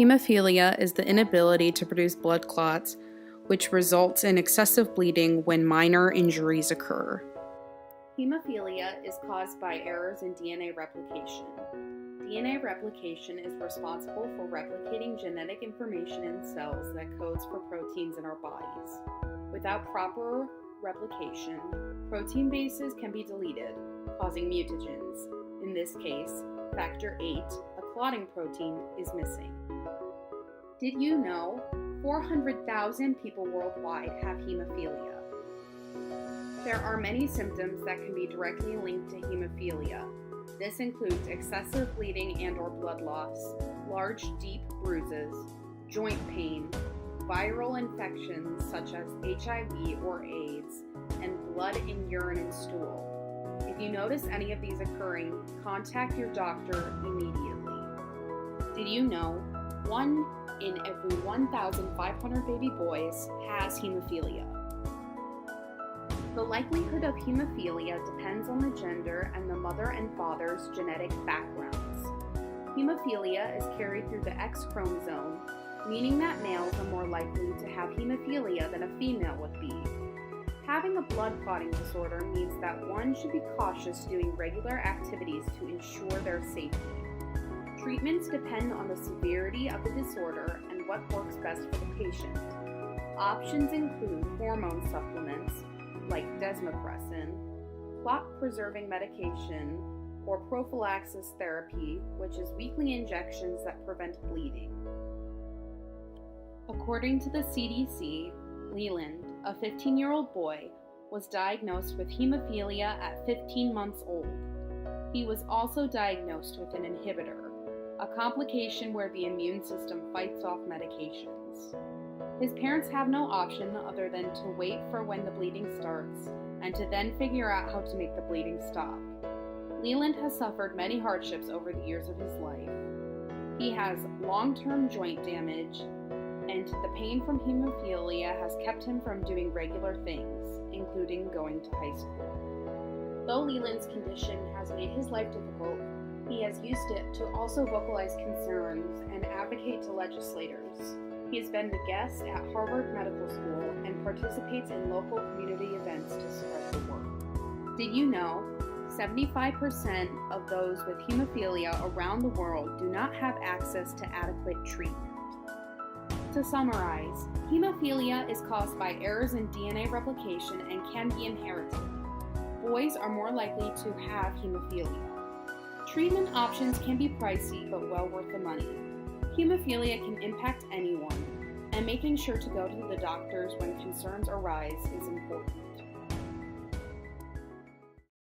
Hemophilia is the inability to produce blood clots, which results in excessive bleeding when minor injuries occur. Hemophilia is caused by errors in DNA replication. DNA replication is responsible for replicating genetic information in cells that codes for proteins in our bodies. Without proper replication, protein bases can be deleted, causing mutagens. In this case, factor VIII, a clotting protein, is missing. Did you know 400,000 people worldwide have hemophilia? There are many symptoms that can be directly linked to hemophilia. This includes excessive bleeding and/or blood loss, large, deep bruises, joint pain, viral infections such as HIV or AIDS, and blood in urine and stool. If you notice any of these occurring, contact your doctor immediately. Did you know 1 in every 1,500 baby boys has hemophilia? The likelihood of hemophilia depends on the gender and the mother and father's genetic backgrounds. Hemophilia is carried through the X chromosome, meaning that males are more likely to have hemophilia than a female would be. Having a blood clotting disorder means that one should be cautious doing regular activities to ensure their safety. Treatments depend on the severity of the disorder and what works best for the patient. Options include hormone supplements like desmopressin, clot-preserving medication, or prophylaxis therapy, which is weekly injections that prevent bleeding. According to the CDC, Leland, a 15-year-old boy, was diagnosed with hemophilia at 15 months old. He was also diagnosed with an inhibitor, a complication where the immune system fights off medications. His parents have no option other than to wait for when the bleeding starts and to then figure out how to make the bleeding stop. Leland has suffered many hardships over the years of his life. He has long-term joint damage, and the pain from hemophilia has kept him from doing regular things, including going to high school. Though Leland's condition has made his life difficult, he has used it to also vocalize concerns and advocate to legislators. He has been the guest at Harvard Medical School and participates in local community events to spread the word. Did you know 75% of those with hemophilia around the world do not have access to adequate treatment? To summarize, hemophilia is caused by errors in DNA replication and can be inherited. Boys are more likely to have hemophilia. Treatment options can be pricey but well worth the money. Hemophilia can impact anyone, and making sure to go to the doctors when concerns arise is important.